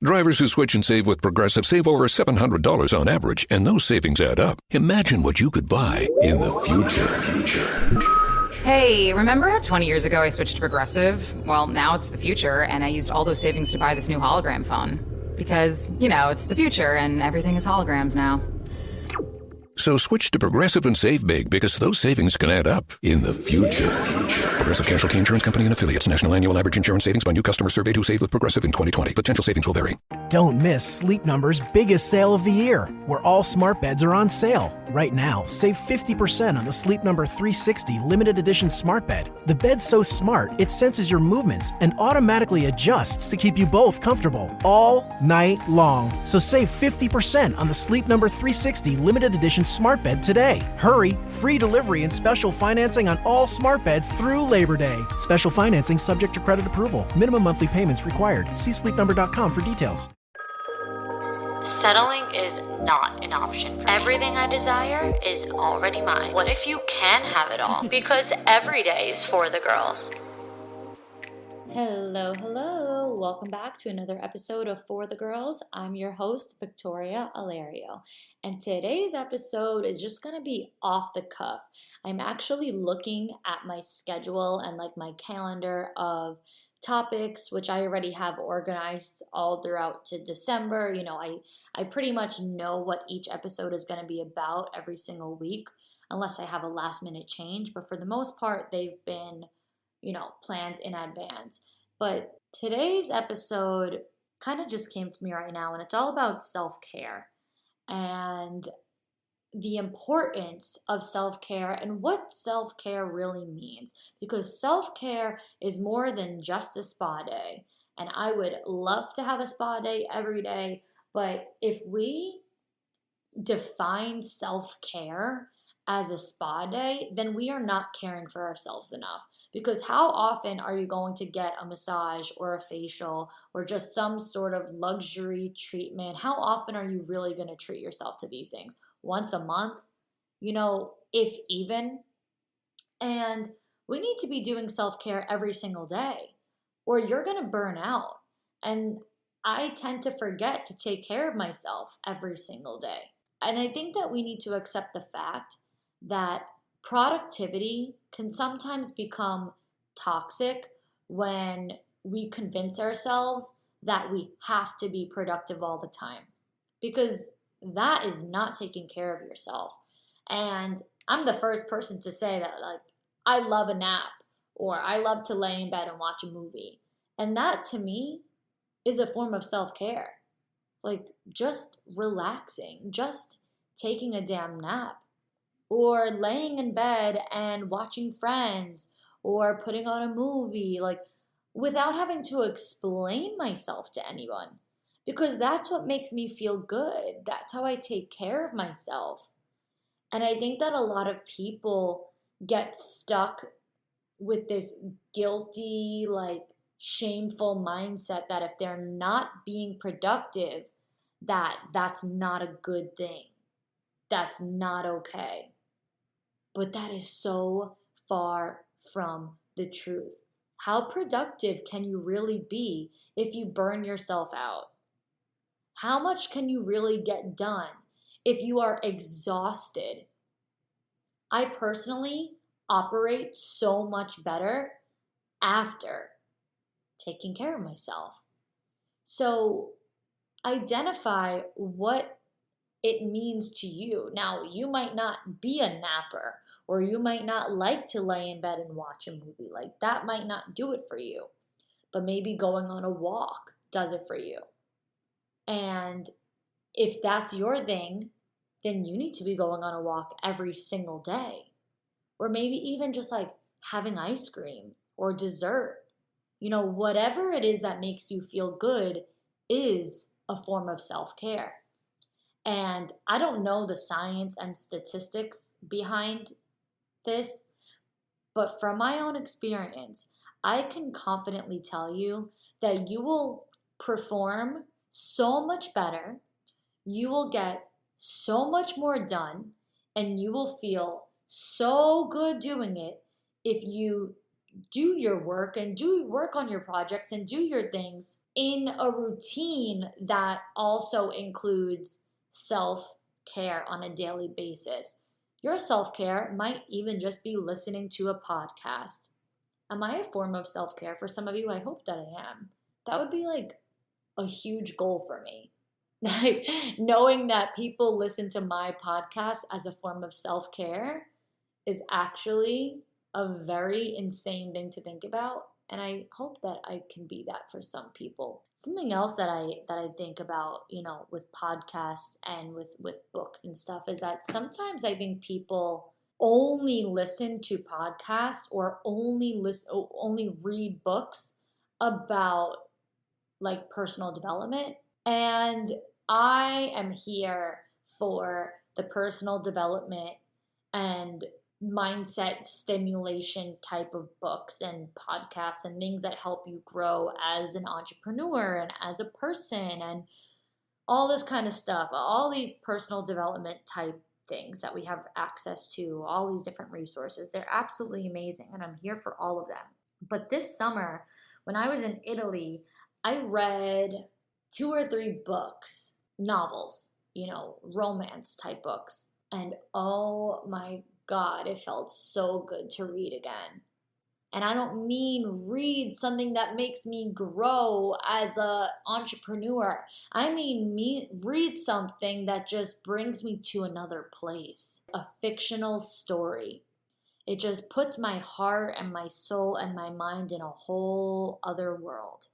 Drivers who switch and save with Progressive save over $700 on average, and those savings add up. Imagine what you could buy in the future. Hey, remember how 20 years ago I switched to Progressive? Well, now it's the future, and I used all those savings to buy this new hologram phone. Because, it's the future, and everything is holograms now. So switch to Progressive and save big, because those savings can add up in the future. Progressive Casualty Insurance Company and Affiliates. National annual average insurance savings by new customers surveyed who saved with Progressive in 2020. Potential savings will vary. Don't miss Sleep Number's biggest sale of the year, where all smart beds are on sale. Right now, save 50% on the Sleep Number 360 limited edition smart bed. The bed's so smart, it senses your movements and automatically adjusts to keep you both comfortable all night long. So save 50% on the Sleep Number 360 limited edition smart bed today. Hurry, free delivery and special financing on all smart beds through Labor Day. Special financing subject to credit approval. Minimum monthly payments required. See sleepnumber.com for details. Settling is not an option for me. Everything I desire is already mine. What if you can have it all? Because every day is for the girls. Hello. Welcome back to another episode of For the Girls. I'm your host, Victoria Alario. And today's episode is just going to be off the cuff. I'm actually looking at my schedule and my calendar of topics, which I already have organized all throughout to December. I pretty much know what each episode is going to be about every single week, unless I have a last minute change. But for the most part, they've been, planned in advance. But today's episode kind of just came to me right now, and it's all about self-care and the importance of self-care and what self-care really means, because self-care is more than just a spa day. And I would love to have a spa day every day, but if we define self-care as a spa day, then we are not caring for ourselves enough. Because how often are you going to get a massage or a facial or just some sort of luxury treatment? How often are you really going to treat yourself to these things? Once a month, if even. And we need to be doing self-care every single day, or you're going to burn out. And I tend to forget to take care of myself every single day. And I think that we need to accept the fact that productivity can sometimes become toxic when we convince ourselves that we have to be productive all the time, because that is not taking care of yourself. And I'm the first person to say that, I love a nap, or I love to lay in bed and watch a movie. And that to me is a form of self-care. Just relaxing, just taking a damn nap, or laying in bed and watching Friends, or putting on a movie, without having to explain myself to anyone. Because that's what makes me feel good. That's how I take care of myself. And I think that a lot of people get stuck with this guilty, shameful mindset that if they're not being productive, that's not a good thing. That's not okay. But that is so far from the truth. How productive can you really be if you burn yourself out? How much can you really get done if you are exhausted? I personally operate so much better after taking care of myself. So identify what it means to you. Now, you might not be a napper, or you might not like to lay in bed and watch a movie. That might not do it for you. But maybe going on a walk does it for you. And if that's your thing, then you need to be going on a walk every single day. Or maybe even just having ice cream or dessert. Whatever it is that makes you feel good is a form of self-care. And I don't know the science and statistics behind this, but from my own experience, I can confidently tell you that you will perform so much better, you will get so much more done, and you will feel so good doing it if you do your work and do work on your projects and do your things in a routine that also includes self-care on a daily basis. Your self-care might even just be listening to a podcast. Am I a form of self-care for some of you? I hope that I am. That would be like a huge goal for me. Like knowing that people listen to my podcast as a form of self-care is actually a very insane thing to think about. And I hope that I can be that for some people. Something else that I think about, with podcasts and with books and stuff is that sometimes I think people only listen to podcasts or only read books about like personal development. And I am here for the personal development and mindset stimulation type of books and podcasts and things that help you grow as an entrepreneur and as a person and all this kind of stuff, all these personal development type things that we have access to, all these different resources. They're absolutely amazing, and I'm here for all of them. But this summer, when I was in Italy, I read 2 or 3 books, novels, romance type books. And oh my God, it felt so good to read again. And I don't mean read something that makes me grow as an entrepreneur. I mean read something that just brings me to another place. A fictional story. It just puts my heart and my soul and my mind in a whole other world.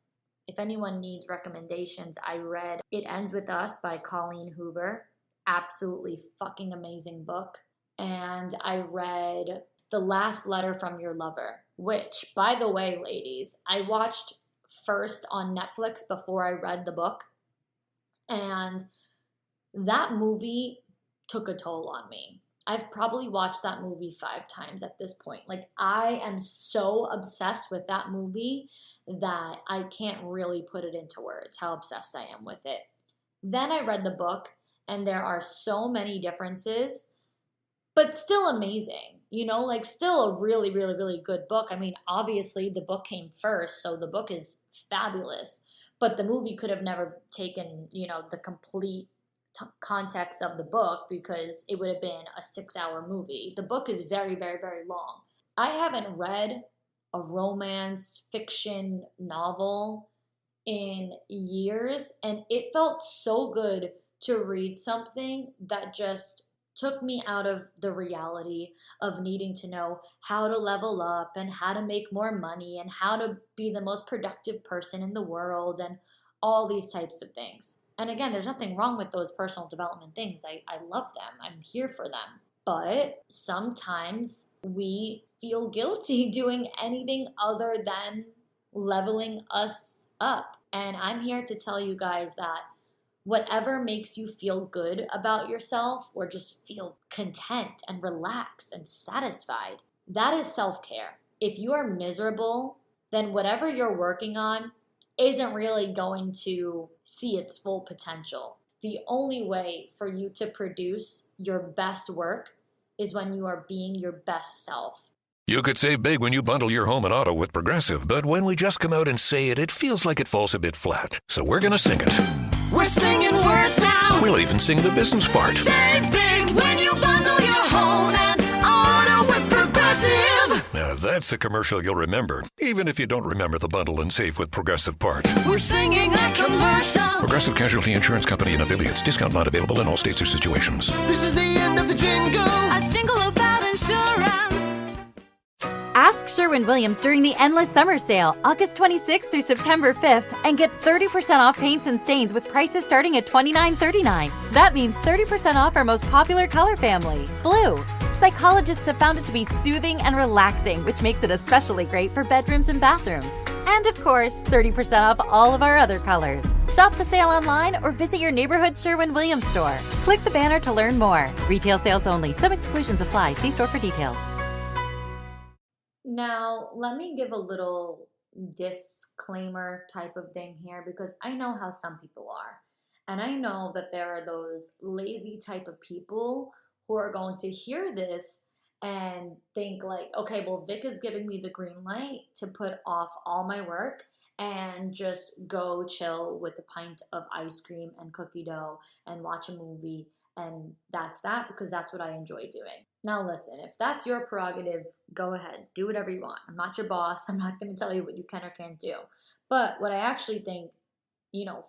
If anyone needs recommendations, I read It Ends With Us by Colleen Hoover. Absolutely fucking amazing book. And I read The Last Letter from Your Lover, which, by the way, ladies, I watched first on Netflix before I read the book. And that movie took a toll on me. I've probably watched that movie 5 times at this point. Like, I am so obsessed with that movie that I can't really put it into words how obsessed I am with it. Then I read the book, and there are so many differences, but still amazing, still a really, really, really good book. I mean, obviously the book came first, so the book is fabulous, but the movie could have never taken, the complete context of the book because it would have been a 6-hour movie. The book is very, very, very long. I haven't read a romance fiction novel in years, and it felt so good to read something that just took me out of the reality of needing to know how to level up and how to make more money and how to be the most productive person in the world and all these types of things. And again, there's nothing wrong with those personal development things. I love them. I'm here for them. But sometimes we feel guilty doing anything other than leveling us up. And I'm here to tell you guys that whatever makes you feel good about yourself or just feel content and relaxed and satisfied, that is self-care. If you are miserable, then whatever you're working on isn't really going to see its full potential. The only way for you to produce your best work is when you are being your best self. You could save big when you bundle your home and auto with Progressive, but when we just come out and say it, it feels like it falls a bit flat. So we're going to sing it. We're singing words now. We'll even sing the business part. Save big when you bundle your home and auto with Progressive. Now that's a commercial you'll remember, even if you don't remember the bundle and save with Progressive part. We're singing that commercial. Progressive Casualty Insurance Company and affiliates. Discount not available in all states or situations. This is the end of the jingle. A jingle about insurance. Ask Sherwin-Williams during the Endless Summer Sale, August 26th through September 5th, and get 30% off paints and stains with prices starting at $29.39. That means 30% off our most popular color family, blue. Psychologists have found it to be soothing and relaxing, which makes it especially great for bedrooms and bathrooms. And of course, 30% off all of our other colors. Shop the sale online or visit your neighborhood Sherwin-Williams store. Click the banner to learn more. Retail sales only. Some exclusions apply. See store for details. Now, let me give a little disclaimer type of thing here because I know how some people are. And I know that there are those lazy type of people who are going to hear this and think like, okay, well, Vic is giving me the green light to put off all my work and just go chill with a pint of ice cream and cookie dough and watch a movie. And that's that, because that's what I enjoy doing. Now listen, if that's your prerogative, go ahead, do whatever you want. I'm not your boss. I'm not going to tell you what you can or can't do. But what I actually think,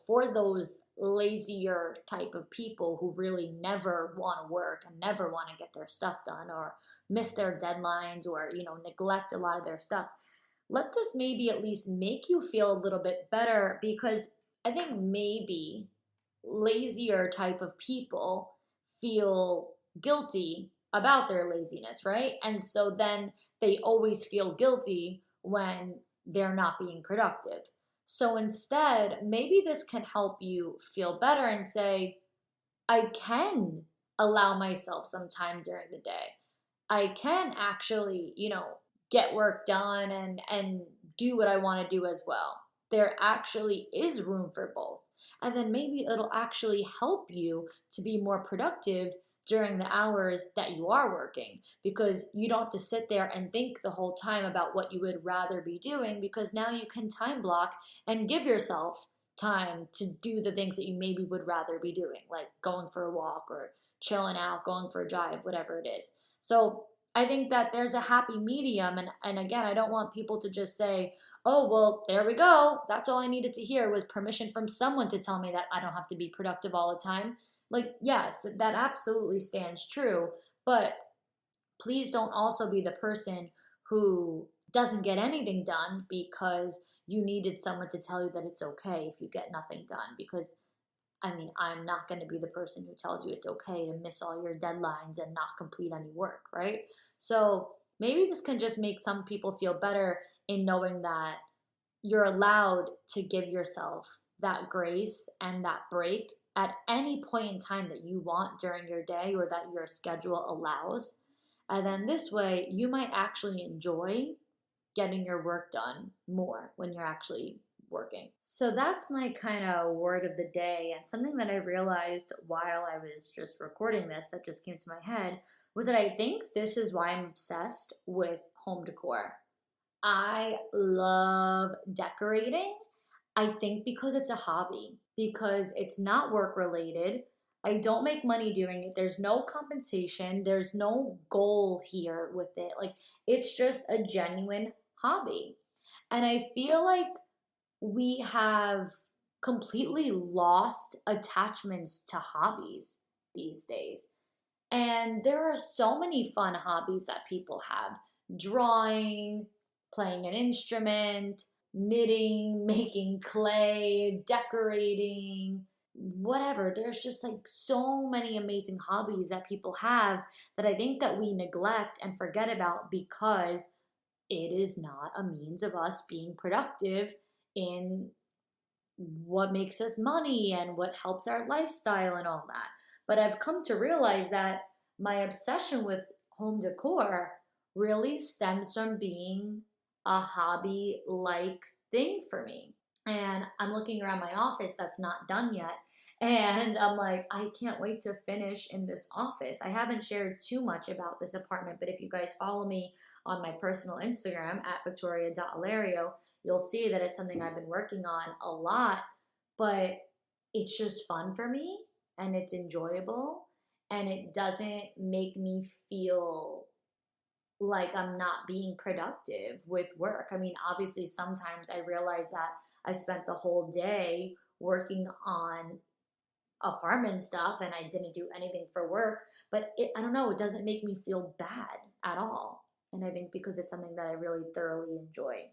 for those lazier type of people who really never want to work and never want to get their stuff done or miss their deadlines or, neglect a lot of their stuff, let this maybe at least make you feel a little bit better, because I think maybe lazier type of people feel guilty about their laziness, right? And so then they always feel guilty when they're not being productive. So instead, maybe this can help you feel better and say, I can allow myself some time during the day. I can actually, get work done and do what I want to do as well. There actually is room for both. And then maybe it'll actually help you to be more productive during the hours that you are working, because you don't have to sit there and think the whole time about what you would rather be doing, because now you can time block and give yourself time to do the things that you maybe would rather be doing, like going for a walk or chilling out, going for a drive, whatever it is. So I think that there's a happy medium. And again, I don't want people to just say, oh, well, there we go. That's all I needed to hear was permission from someone to tell me that I don't have to be productive all the time. Like, yes, that absolutely stands true. But please don't also be the person who doesn't get anything done because you needed someone to tell you that it's okay if you get nothing done. Because I'm not going to be the person who tells you it's okay to miss all your deadlines and not complete any work, right? So maybe this can just make some people feel better in knowing that you're allowed to give yourself that grace and that break at any point in time that you want during your day or that your schedule allows. And then this way, you might actually enjoy getting your work done more when you're actually working. So that's my kind of word of the day. And something that I realized while I was just recording this that just came to my head was that I think this is why I'm obsessed with home decor. I love decorating. I think because it's a hobby, because it's not work related. I don't make money doing it. There's no compensation. There's no goal here with it. Like, it's just a genuine hobby. And I feel like we have completely lost attachments to hobbies these days. And there are so many fun hobbies that people have. Drawing, playing an instrument, knitting, making clay, decorating, whatever. There's just like so many amazing hobbies that people have that I think that we neglect and forget about because it is not a means of us being productive in what makes us money and what helps our lifestyle and all that. But I've come to realize that my obsession with home decor really stems from being a hobby-like thing for me. And I'm looking around my office that's not done yet. And I'm like, I can't wait to finish in this office. I haven't shared too much about this apartment, but if you guys follow me on my personal Instagram at victoria.alario, you'll see that it's something I've been working on a lot, but it's just fun for me and it's enjoyable and it doesn't make me feel like I'm not being productive with work. I mean, obviously sometimes I realize that I spent the whole day working on apartment stuff and I didn't do anything for work, but I don't know, it doesn't make me feel bad at all. And I think because it's something that I really thoroughly enjoy.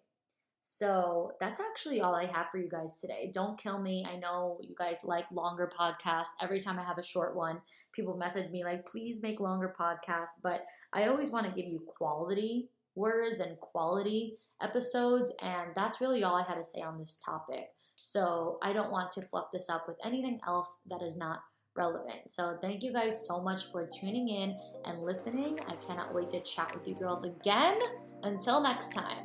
So that's actually all I have for you guys today. Don't kill me. I know you guys like longer podcasts. Every time I have a short one, people message me like, please make longer podcasts. But I always want to give you quality words and quality episodes. And that's really all I had to say on this topic. So I don't want to fluff this up with anything else that is not relevant. So thank you guys so much for tuning in and listening. I cannot wait to chat with you girls again. Until next time.